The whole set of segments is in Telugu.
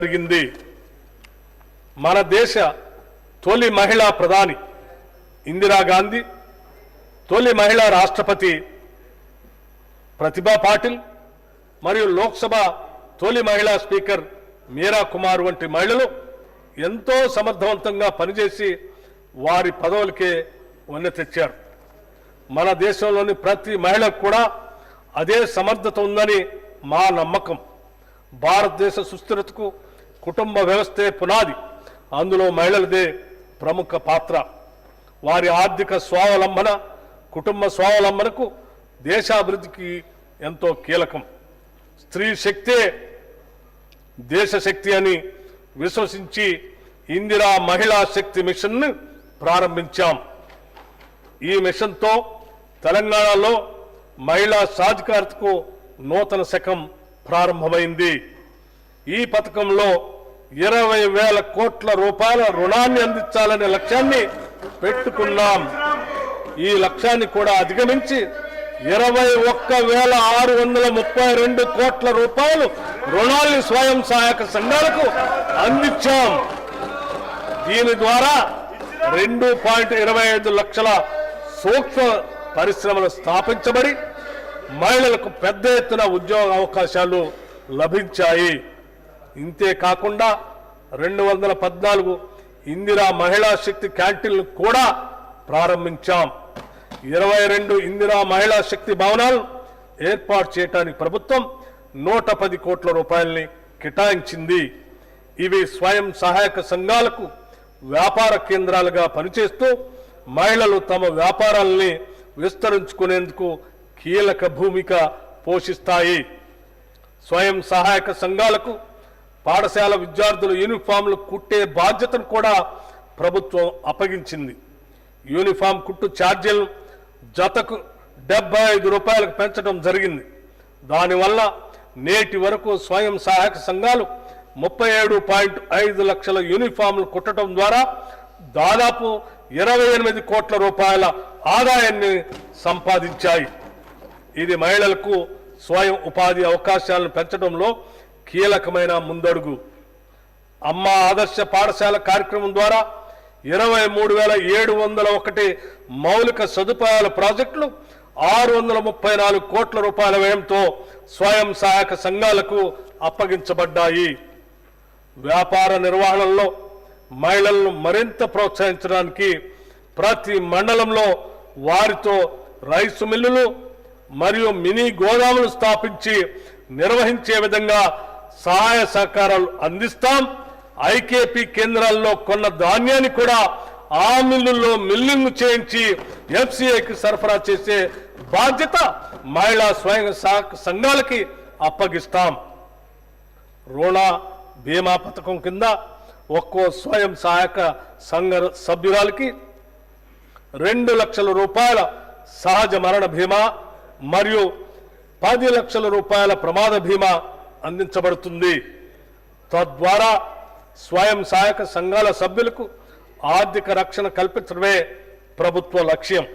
జరిగింది. మన దేశ తొలి మహిళా ప్రధాని ఇందిరాగాంధీ, తొలి మహిళా రాష్ట్రపతి ప్రతిభా పాటిల్ మరియు లోక్సభ తొలి మహిళా స్పీకర్ మీరా కుమార్ వంటి మహిళలు ఎంతో సమర్థవంతంగా పనిచేసి వారి పదవులకే వన్నె తెచ్చారు. మన దేశంలోని ప్రతి మహిళకు కూడా అదే సమర్థత ఉందని మా నమ్మకం. భారతదేశ సుస్థిరతకు కుటుంబ వ్యవస్థే పునాది. అందులో మహిళలదే ప్రముఖ పాత్ర. వారి ఆర్థిక స్వావలంబన, కుటుంబ స్వావలంబనకు దేశాభివృద్ధికి ఎంతో కీలకం. స్త్రీ శక్తే దేశ శక్తి అని విశ్వసించి ఇందిరా మహిళా శక్తి మిషన్ను ప్రారంభించాం. ఈ మిషన్తో తెలంగాణలో మహిళా సాధికారతకు నూతన శకం ప్రారంభమైంది. ఈ పథకంలో 20,000 కోట్ల రూపాయల రుణాన్ని అందించాలనే లక్ష్యాన్ని పెట్టుకున్నాం. ఈ లక్ష్యాన్ని కూడా అధిగమించి 21,632 కోట్ల రూపాయలు రుణాల్ని స్వయం సహాయక సంఘాలకు అందించాం. దీని ద్వారా 2.25 లక్షల సూక్ష్మ పరిశ్రమలు స్థాపించబడి మహిళలకు పెద్ద ఎత్తున ఉద్యోగ అవకాశాలు లభించాయి. ఇంతే కాకుండా 214 ఇందిరా మహిళా శక్తి క్యాంటీన్లు కూడా ప్రారంభించాం. 22 ఇందిరా మహిళా శక్తి భవనాలు ఏర్పాటు చేయడానికి ప్రభుత్వం 110 కోట్ల రూపాయలని కేటాయించింది. ఇవి స్వయం సహాయక సంఘాలకు వ్యాపార కేంద్రాలుగా పనిచేస్తూ మహిళలు తమ వ్యాపారాలని విస్తరించుకునేందుకు కీలక భూమిక పోషిస్తాయి. స్వయం సహాయక సంఘాలకు పాఠశాల విద్యార్థుల యూనిఫామ్లు కుట్టే బాధ్యతను కూడా ప్రభుత్వం అప్పగించింది. యూనిఫామ్ కుట్టు ఛార్జీలను జతకు 75 రూపాయలకు పెంచడం జరిగింది. దానివల్ల నేటి వరకు స్వయం సహాయక సంఘాలు 37.5 లక్షల యూనిఫామ్లు కుట్టడం ద్వారా దాదాపు 28 కోట్ల రూపాయల ఆదాయాన్ని సంపాదించాయి. ఇది మహిళలకు స్వయం ఉపాధి అవకాశాలను పెంచడంలో కీలకమైన ముందడుగు. అమ్మ ఆదర్శ పాఠశాల కార్యక్రమం ద్వారా 23,701 మౌలిక సదుపాయాల ప్రాజెక్టులు 634 కోట్ల రూపాయల వ్యయంతో స్వయం సహాయక సంఘాలకు అప్పగించబడ్డాయి. వ్యాపార నిర్వహణలో మహిళలను మరింత ప్రోత్సహించడానికి ప్రతి మండలంలో వారితో రైసు మిల్లులు మరియు మినీ గోదాములు స్థాపించి నిర్వహించే విధంగా సహాయ సహకారాలు అందిస్తాం. ఐకేపీ కేంద్రాల్లో కొన్న ధాన్యాన్ని కూడా ఆ మిల్లుల్లో మిల్లింగ్ చేయించి ఎఫ్సిఐకి సరఫరా చేసే బాధ్యత మహిళా స్వయం సహాయక సంఘాలకి అప్పగిస్తాం. రుణ బీమా పథకం కింద ఒక్కో స్వయం సహాయక సంఘ సభ్యురాలకి 2 లక్షల రూపాయల సహజ మరణ బీమా మరియు 10 లక్షల రూపాయల ప్రమాద బీమా అందించబడుతుంది. తద్వారా స్వయం సహాయక సంఘాల సభ్యులకు ఆర్థిక రక్షణ కల్పించడమే ప్రభుత్వ లక్ష్యం.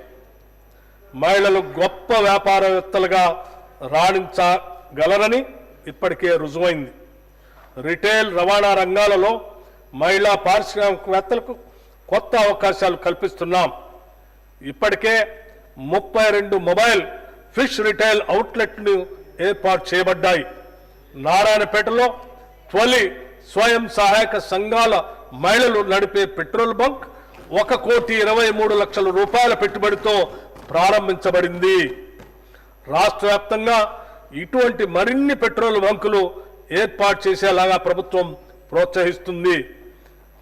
మహిళలు గొప్ప వ్యాపారవేత్తలుగా రాణించగలరని ఇప్పటికే రుజువైంది. రిటైల్, రవాణా రంగాలలో మహిళా పారిశ్రామికవేత్తలకు కొత్త అవకాశాలు కల్పిస్తున్నాం. ఇప్పటికే 32 మొబైల్ ఫిష్ రిటైల్ అవుట్లెట్లు ఏర్పాటు చేయబడ్డాయి. నారాయణపేటలో తొలి స్వయం సహాయక సంఘాల మహిళలు నడిపే పెట్రోల్ బంక్ 1,23,00,000 రూపాయల పెట్టుబడితో ప్రారంభించబడింది. రాష్ట్ర వ్యాప్తంగా ఇటువంటి మరిన్ని పెట్రోల్ బంకులు ఏర్పాటు చేసేలాగా ప్రభుత్వం ప్రోత్సహిస్తుంది.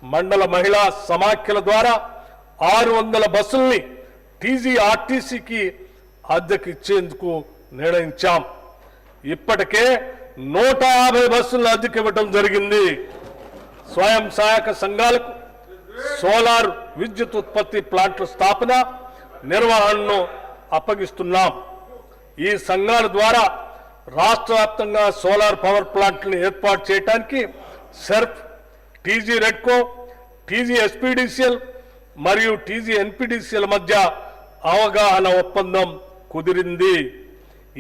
మండల మహిళా సమాఖ్యల ద్వారా 600 బస్సుల్ని టీజీఆర్టీసీకి అద్దెకు ఇచ్చేందుకు నిర్ణయించాం. ఇప్పటికే 150 బస్సులను అద్దెకు ఇవ్వడం జరిగింది. స్వయం సహాయక సంఘాలకు సోలార్ విద్యుత్ ఉత్పత్తి ప్లాంట్ల స్థాపన, నిర్వహణను అప్పగిస్తున్నాం. ఈ సంఘాల ద్వారా రాష్ట్ర వ్యాప్తంగా సోలార్ పవర్ ప్లాంట్లను ఏర్పాటు చేయడానికి SERP, TG REDCO, TG SPDCL మరియు టీజీ ఎన్పీడీసీఎల్ మధ్య అవగాహన ఒప్పందం కుదిరింది.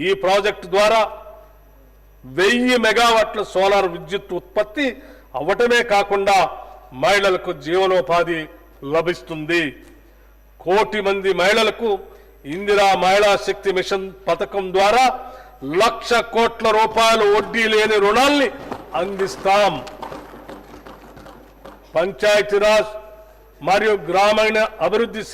ఈ ప్రాజెక్టు ద్వారా 1000 మెగావాట్ల సోలార్ విద్యుత్ ఉత్పత్తి అవ్వటమే కాకుండా మహిళలకు జీవనోపాధి లభిస్తుంది. 1 కోటి మంది మహిళలకు ఇందిరా మహిళా శక్తి మిషన్ పథకం ద్వారా 1,00,000 కోట్ల రూపాయలు వడ్డీ లేని రుణాల్ని అందిస్తాం. పంచాయతీరాజ్ మరియు గ్రామీణ అభివృద్ధి